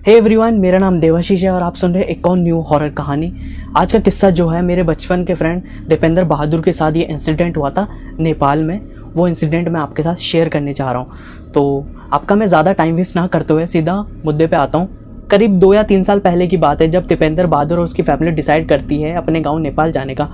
Hey everyone, मेरा नाम देवाशीष है और आप सुन रहे हैं एक और न्यू हॉरर कहानी। आज का किस्सा जो है मेरे बचपन के फ्रेंड दीपेंद्र बहादुर के साथ ये इंसिडेंट हुआ था नेपाल में। वो इंसिडेंट मैं आपके साथ शेयर करने जा रहा हूँ। तो आपका मैं ज़्यादा टाइम वेस्ट ना करते हुए सीधा मुद्दे पे आता हूँ। करीब 2 या 3 साल पहले की बात है जब दीपेंद्र बहादुर और उसकी फैमिली डिसाइड करती है अपने गाँव नेपाल जाने का।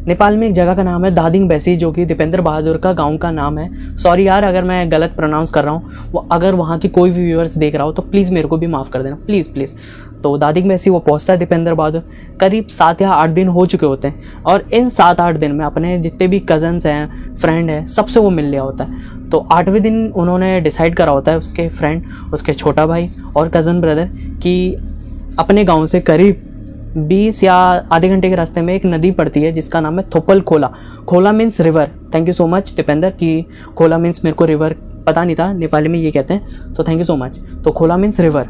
नेपाल में एक जगह का नाम है दादिंग बेसी, जो कि दीपेंद्र बहादुर का गांव का नाम है। सॉरी यार अगर मैं गलत प्रोनाउंस कर रहा हूँ। अगर वहाँ की कोई भी व्यूअर्स देख रहा हो तो प्लीज़ मेरे को भी माफ़ कर देना, प्लीज़। तो दादिंग बेसी वो पहुँचता है दीपेंद्र बहादुर। करीब 7 या 8 दिन हो चुके होते हैं और इन 7-8 दिन में अपने जितने भी कज़न्स हैं, फ्रेंड हैं, सबसे वो मिल लिया होता है। तो 8वें दिन उन्होंने डिसाइड करा होता है, उसके फ्रेंड, उसके छोटा भाई और कज़न ब्रदर, कि अपने गाँव से करीब 20 या आधे घंटे के रास्ते में एक नदी पड़ती है जिसका नाम है थोपल खोला। खोला means river. Thank you so much Dipendra कि खोला मीन्स मेरे को रिवर पता नहीं था, नेपाली में ये कहते हैं, तो थैंक यू सो मच। तो खोला मीन्स रिवर।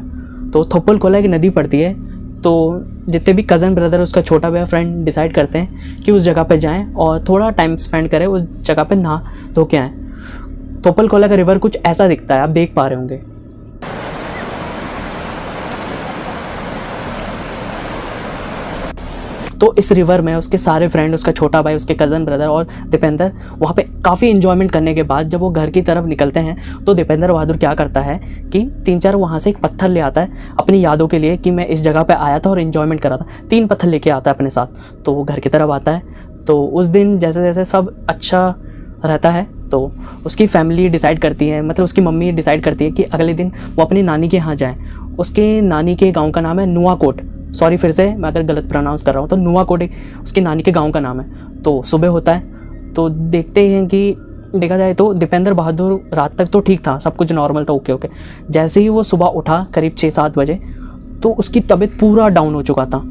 तो थोपल खोला एक नदी पड़ती है। तो जितने भी कज़न ब्रदर, उसका छोटा भाई, फ्रेंड डिसाइड करते हैं कि उस जगह पर जाएँ और थोड़ा टाइम स्पेंड करें, उस जगह पर नहा धो के आएँ। थोपल खोला का रिवर कुछ ऐसा दिखता है, आप देख पा रहे होंगे। तो इस रिवर में उसके सारे फ्रेंड, उसका छोटा भाई, उसके कज़न ब्रदर और दीपेंद्र वहाँ पे काफ़ी इन्जॉयमेंट करने के बाद जब वो घर की तरफ निकलते हैं तो दीपेंद्र बहादुर क्या करता है कि 3-4 वहाँ से एक पत्थर ले आता है अपनी यादों के लिए कि मैं इस जगह पे आया था और इन्जॉयमेंट करा था। 3 पत्थर लेके आता है अपने साथ। तो वो घर की तरफ आता है। तो उस दिन जैसे जैसे सब अच्छा रहता है तो उसकी फैमिली डिसाइड करती है, मतलब उसकी मम्मी डिसाइड करती है कि अगले दिन वो अपनी नानी के यहाँ जाएँ। उसके नानी के गाँव का नाम है नुआकोट। सॉरी फिर से मैं अगर गलत प्रोनाउंस कर रहा हूँ। तो नुआकोट उसकी नानी के गांव का नाम है। तो सुबह होता है तो देखते हैं कि देखा जाए तो दीपेंद्र बहादुर रात तक तो ठीक था, सब कुछ नॉर्मल था, ओके। जैसे ही वो सुबह उठा करीब 6-7 बजे तो उसकी तबीयत पूरा डाउन हो चुका था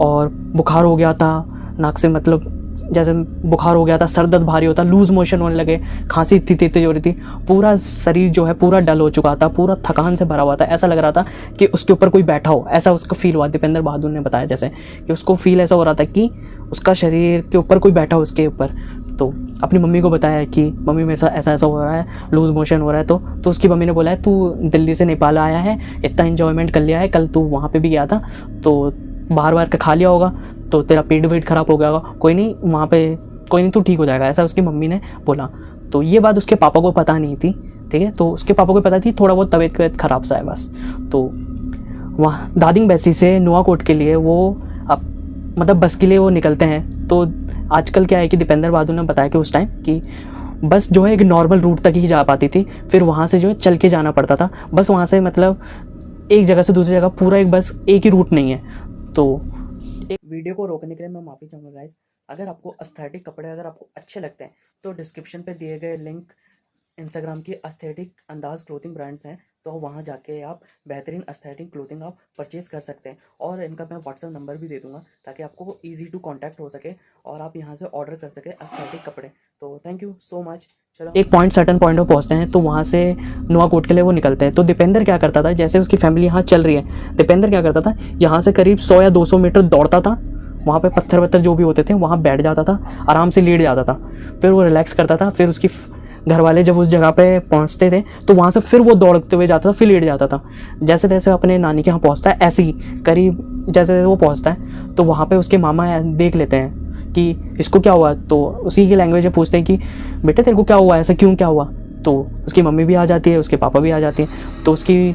और बुखार हो गया था, नाक से मतलब जैसे बुखार हो गया था, सर दर्द भारी होता, लूज़ मोशन होने लगे, खांसी इतनी तेज हो रही थी, पूरा शरीर जो है पूरा डल हो चुका था, पूरा थकान से भरा हुआ था। ऐसा लग रहा था कि उसके ऊपर कोई बैठा हो, ऐसा उसका फील हुआ। दीपेंद्र बहादुर ने बताया जैसे कि उसको फील ऐसा हो रहा था कि उसका शरीर के ऊपर कोई बैठा हो उसके ऊपर। तो अपनी मम्मी को बताया कि मम्मी मेरे साथ ऐसा हो रहा है, लूज़ मोशन हो रहा है। तो उसकी मम्मी ने बोला है तू दिल्ली से नेपाल आया है, इतना इन्जॉयमेंट कर लिया है, कल तू वहाँ पर भी गया था तो बाहर का खा लिया होगा तो तेरा पेट वेट खराब हो गया होगा, कोई नहीं वहाँ पे कोई नहीं, तू ठीक हो जाएगा, ऐसा उसकी मम्मी ने बोला। तो ये बात उसके पापा को पता नहीं थी, ठीक है। तो उसके पापा को पता थी थोड़ा बहुत तबीयत खराब सा है बस। तो वहाँ दादिंग बेसी से नुआकोट के लिए वो मतलब बस के लिए वो निकलते हैं। तो आजकल क्या है कि दीपेंद्र बहादुर ने बताया कि उस टाइम कि बस जो है एक नॉर्मल रूट तक ही जा पाती थी, फिर वहाँ से जो है चल के जाना पड़ता था। बस वहाँ से मतलब एक जगह से दूसरी जगह पूरा एक बस एक ही रूट नहीं है। तो एक वीडियो को रोकने के लिए मैं माफ़ी चाहूँगा गाइस। अगर आपको एस्थेटिक कपड़े अगर आपको अच्छे लगते हैं तो डिस्क्रिप्शन पे दिए गए लिंक इंस्टाग्राम की एस्थेटिक अंदाज क्लोथिंग ब्रांड्स हैं, तो वहाँ जाके आप बेहतरीन एस्थेटिक क्लोथिंग आप परचेज़ कर सकते हैं। और इनका मैं व्हाट्सएप नंबर भी दे दूँगा ताकि आपको ईजी टू कॉन्टैक्ट हो सके और आप यहाँ से ऑर्डर कर सके एस्थेटिक कपड़े। तो थैंक यू सो मच। चलो एक सर्टन पॉइंट पर पहुँचते हैं तो वहाँ से नुआकोट के लिए वो निकलते हैं। तो दीपेंद्र क्या करता था, जैसे उसकी फैमिली यहाँ चल रही है, दीपेंद्र क्या करता था, यहाँ से करीब 100 या 200 मीटर दौड़ता था। वहाँ पे पत्थर वत्थर जो भी होते थे वहाँ बैठ जाता था, आराम से लेट जाता था, फिर वो रिलैक्स करता था। फिर उसकी घर वाले जब उस जगह पे पहुँचते थे तो वहाँ से फिर वो दौड़ते हुए जाता था, फिर लेट जाता था। जैसे तैसे अपने नानी के यहाँ पहुँचता है, ऐसे ही करीब जैसे वो पहुँचता है तो वहाँ पे उसके मामा देख लेते हैं कि इसको क्या हुआ। तो उसी की लैंग्वेज में पूछते हैं कि बेटे तेरे को क्या हुआ, ऐसा क्यों, क्या हुआ। तो उसकी मम्मी भी आ जाती है, उसके पापा भी आ जाते हैं। तो उसकी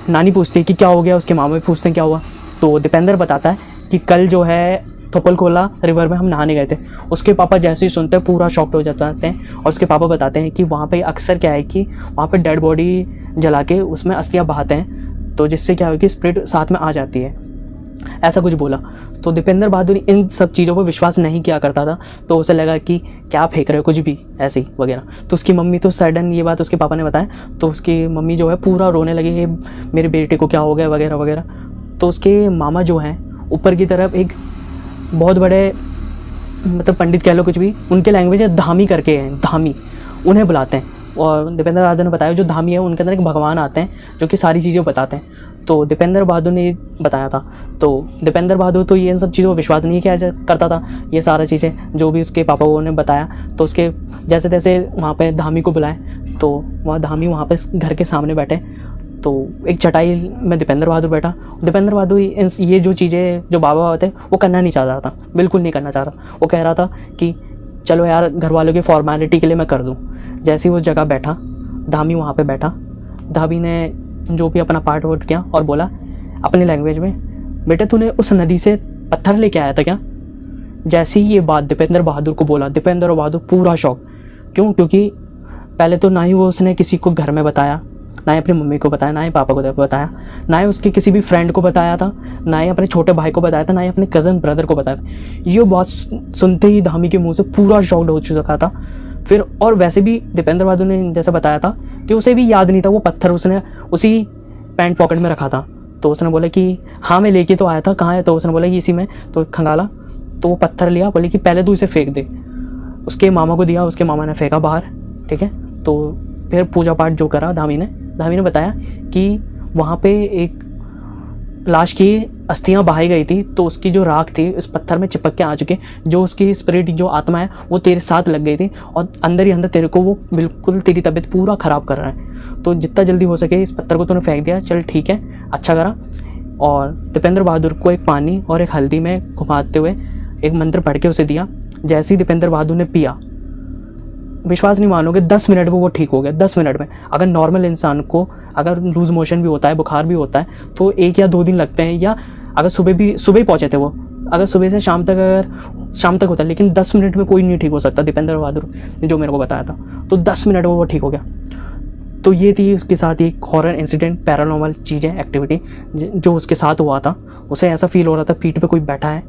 नानी पूछती है कि क्या हो गया, उसके मामा भी पूछते हैं क्या हुआ। तो दीपेंद्र बताता है कि कल जो है थोपल खोला रिवर में हम नहाने गए थे। उसके पापा जैसे ही सुनते हैं पूरा शॉक्ड हो जाते हैं और उसके पापा बताते हैं कि वहाँ पे अक्सर क्या है कि वहाँ पे डेड बॉडी जला के उसमें अस्थियाँ बहाते हैं, तो जिससे क्या हो कि स्पिरिट साथ में आ जाती है, ऐसा कुछ बोला। तो दीपेंद्र बहादुर इन सब चीज़ों पर विश्वास नहीं किया करता था। तो उसे लगा कि क्या फेंक रहे हो कुछ भी ऐसे ही वगैरह। तो उसकी मम्मी तो सडन ये बात उसके पापा ने बताया तो उसकी मम्मी जो है पूरा रोने लगी, ये मेरे बेटे को क्या हो गया वगैरह वगैरह। तो उसके मामा जो हैं ऊपर की तरफ एक बहुत बड़े मतलब पंडित कह लो कुछ भी, उनके लैंग्वेज है धामी करके हैं, धामी उन्हें बुलाते हैं। और दीपेंद्र बहादुर ने बताया जो धामी है उनके अंदर एक भगवान आते हैं जो कि सारी चीज़ें बताते हैं। तो दीपेंद्र बहादुर ने बताया था। तो दीपेंद्र बहादुर तो ये इन सब चीज़ों को विश्वास नहीं किया करता था, ये सारा चीज़ें जो भी उसके पापा ने बताया। तो उसके जैसे तैसे वहाँ पे धामी को बुलाए तो वहाँ धामी वहाँ पे घर के सामने बैठे। तो एक चटाई में दीपेंद्र बहादुर बैठा। दीपेंद्र बहादुर ये जो चीज़ें जो बाबा होते वो करना नहीं चाहता था, बिल्कुल नहीं करना चाहता। वो कह रहा था कि चलो यार घर वालों की फॉर्मेलिटी के लिए मैं कर दूँ। जैसे ही उस जगह बैठा, धामी वहाँ पे बैठा, धामी ने जो भी अपना पार्ट वोट किया और बोला अपनी लैंग्वेज में, बेटा तूने उस नदी से पत्थर लेके आया था क्या? जैसे ही ये बात दीपेंद्र बहादुर को बोला, दीपेंद्र बहादुर पूरा शौक। क्यों? क्योंकि पहले तो ना ही वो उसने किसी को घर में बताया, ना ही अपनी मम्मी को बताया, ना ही पापा को बताया, ना ही उसके किसी भी फ्रेंड को बताया था, ना ही अपने छोटे भाई को बताया था, ना ही अपने कज़न ब्रदर को बताया था। ये बात सुनते ही धामी के मुंह से पूरा शॉक्ड हो चुका था। फिर और वैसे भी दीपेंद्र बहादुर ने जैसे बताया था कि उसे भी याद नहीं था वो पत्थर उसने उसी पैंट पॉकेट में रखा था। तो उसने बोला कि हाँ मैं लेके तो आया था, कहाँ है? तो उसने बोला कि इसी में। तो खंगाला तो वो पत्थर लिया, बोले कि पहले तू इसे फेंक दे। उसके मामा को दिया, उसके मामा ने फेंका बाहर, ठीक है। तो फिर पूजा पाठ जो करा धामी ने बताया कि वहाँ पे एक लाश की अस्थियां बहाई गई थी, तो उसकी जो राख थी उस पत्थर में चिपक के आ चुके, जो उसकी स्पिरिट जो आत्मा है वो तेरे साथ लग गई थी और अंदर ही अंदर तेरे को वो बिल्कुल तेरी तबीयत पूरा ख़राब कर रहा है। तो जितना जल्दी हो सके इस पत्थर को तूने फेंक दिया, चल ठीक है, अच्छा करा। और दीपेंद्र बहादुर को एक पानी और एक हल्दी में घुमाते हुए एक मंत्र पढ़ के उसे दिया। जैसे ही दीपेंद्र बहादुर ने पिया, विश्वास नहीं मानोगे 10 मिनट में वो ठीक हो गया। 10 मिनट में। अगर नॉर्मल इंसान को अगर लूज मोशन भी होता है, बुखार भी होता है, तो 1 या 2 दिन लगते हैं, या अगर सुबह ही पहुंचे थे वो, अगर सुबह से शाम तक होता है, लेकिन 10 मिनट में कोई नहीं ठीक हो सकता। दीपेंद्र बहादुर ने जो मेरे को बताया था, तो 10 मिनट में वो ठीक हो गया। तो ये थी उसके साथ एक हॉरर इंसिडेंट, पैरानॉर्मल चीज़ें, एक्टिविटी जो उसके साथ हुआ था। उसे ऐसा फील हो रहा था पीठ पे कोई बैठा है,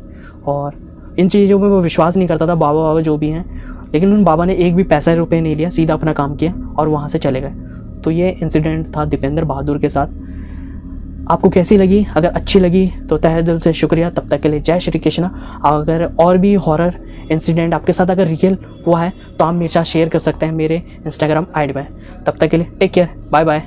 और इन चीज़ों में वो विश्वास नहीं करता था, बाबा जो भी हैं। लेकिन उन बाबा ने एक भी पैसा रुपये नहीं लिया, सीधा अपना काम किया और वहाँ से चले गए। तो ये इंसिडेंट था दीपेंद्र बहादुर के साथ। आपको कैसी लगी? अगर अच्छी लगी तो तहे दिल से शुक्रिया। तब तक के लिए जय श्री कृष्ण। अगर और भी हॉरर इंसिडेंट आपके साथ अगर रियल हुआ है तो आप मेरे साथ शेयर कर सकते हैं मेरे इंस्टाग्राम आईडी में। तब तक के लिए टेक केयर, बाय बाय।